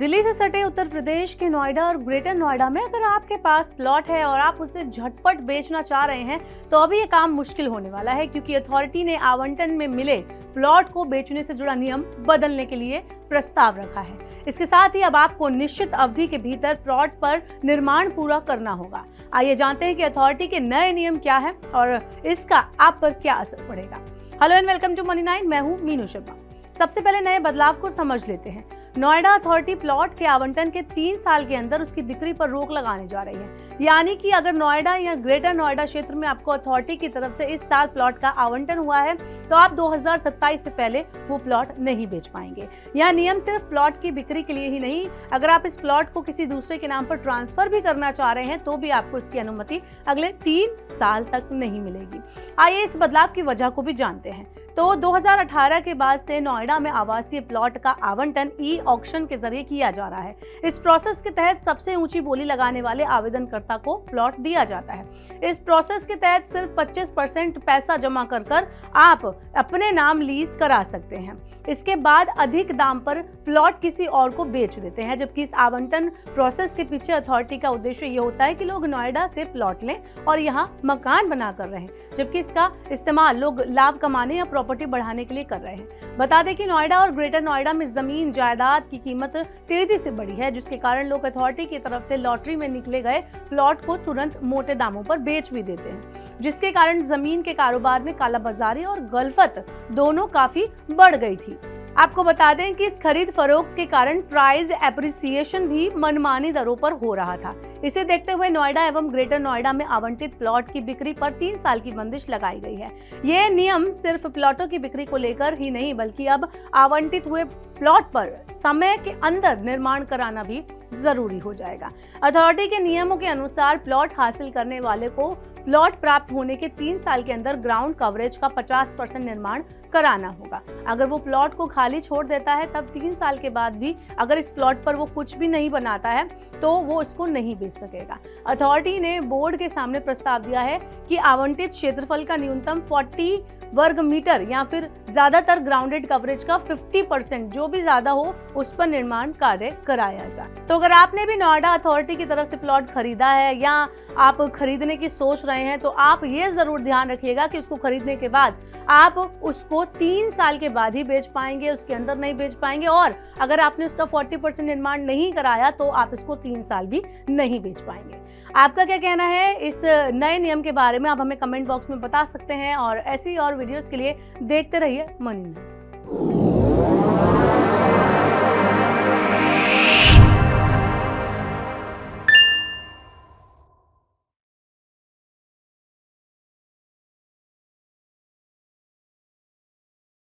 दिल्ली से सटे उत्तर प्रदेश के नोएडा और ग्रेटर नोएडा में अगर आपके पास प्लॉट है और आप उसे झटपट बेचना चाह रहे हैं तो अभी ये काम मुश्किल होने वाला है, क्योंकि अथॉरिटी ने आवंटन में मिले प्लॉट को बेचने से जुड़ा नियम बदलने के लिए प्रस्ताव रखा है। इसके साथ ही अब आपको निश्चित अवधि के भीतर प्लॉट पर निर्माण पूरा करना होगा। आइए जानते हैं कि अथॉरिटी के नए नियम क्या है और इसका आप पर क्या असर पड़ेगा। Hello and welcome to money 9, मैं हूं मीनू शर्मा। सबसे पहले नए बदलाव को समझ लेते हैं। नोएडा अथॉरिटी प्लॉट के आवंटन के 3 साल के अंदर उसकी बिक्री पर रोक लगाने जा रही है। यानी कि अगर नोएडा या ग्रेटर नोएडा क्षेत्र में आपको अथॉरिटी की तरफ से इस साल प्लॉट का आवंटन हुआ है तो आप 2027 से पहले वो प्लॉट नहीं बेच पाएंगे। यह नियम सिर्फ प्लॉट की बिक्री के लिए ही नहीं, अगर आप इस प्लॉट को किसी दूसरे के नाम पर ट्रांसफर भी करना चाह रहे हैं तो भी आपको इसकी अनुमति अगले 3 साल तक नहीं मिलेगी। आइए इस बदलाव की वजह को भी जानते हैं। तो 2018 के बाद से नोएडा में आवासीय प्लॉट का आवंटन ई ऑक्शन के जरिए किया जा रहा है। इस प्रोसेस के तहत सबसे ऊंची बोली लगाने वाले आवेदनकर्ता को प्लॉट दिया जाता है। इस प्रोसेस के तहत सिर्फ 25% पैसा जमा कर आप अपने नाम लीज करा सकते हैं। इसके बाद अधिक दाम पर प्लॉट किसी और को बेच देते हैं, जबकि इस आवंटन प्रोसेस के पीछे अथॉरिटी का उद्देश्य ये होता है कि लोग नोएडा से प्लॉट लें और यहाँ मकान बनाकर रहें, जबकि इसका इस्तेमाल लोग लाभ कमाने या प्रॉपर्टी बढ़ाने के लिए कर रहे हैं। बता दें कि नोएडा और ग्रेटर नोएडा में जमीन जायदाद की कीमत तेजी से बढ़ी है, जिसके कारण लोग अथॉरिटी की तरफ से लॉटरी में निकले गए प्लॉट को तुरंत मोटे दामों पर बेच भी देते हैं, जिसके कारण जमीन के कारोबार में कालाबाजारी और गलफत दोनों काफी बढ़ गई थी। आपको बता दें कि इस खरीद फरोख्त के कारण प्राइस एप्रिसिएशन भी मनमानी दरों पर हो रहा था। इसे देखते हुए नोएडा एवं ग्रेटर नोएडा में आवंटित प्लॉट की बिक्री पर 3 साल की बंदिश लगाई गई है। ये नियम सिर्फ प्लॉटों की बिक्री को लेकर ही नहीं, बल्कि अब आवंटित हुए प्लॉट पर समय के अंदर निर्माण कराना भी जरूरी हो जाएगा। अथॉरिटी के नियमों के अनुसार प्लॉट हासिल करने वाले को प्लॉट प्राप्त होने के 3 साल के अंदर ग्राउंड कवरेज का 50% निर्माण कराना होगा। अगर वो प्लॉट को खाली छोड़ देता है तब 3 साल के बाद भी अगर इस प्लॉट पर वो कुछ भी नहीं बनाता है तो वो इसको नहीं बेच सकेगा। अथॉरिटी ने बोर्ड के सामने प्रस्ताव दिया है कि आवंटित क्षेत्रफल का न्यूनतम 40 वर्ग मीटर या फिर ज्यादातर ग्राउंडेड कवरेज का 50% जो भी ज्यादा हो उस पर निर्माण कार्य कराया जाए। तो अगर आपने भी नोएडा अथॉरिटी की तरफ से प्लॉट खरीदा है या आप खरीदने की सोच रहे हैं तो आप ये जरूर ध्यान रखिएगा कि उसको खरीदने के बाद आप उसको 3 साल के बाद ही बेच पाएंगे, उसके अंदर नहीं बेच पाएंगे। और अगर आपने उसका 40% निर्माण नहीं कराया तो आप इसको 3 साल भी नहीं बेच पाएंगे। आपका क्या कहना है इस नए नियम के बारे में? आप हमें कमेंट बॉक्स में बता सकते हैं और ऐसी और वीडियोस के लिए देखते रहिए मनी 9।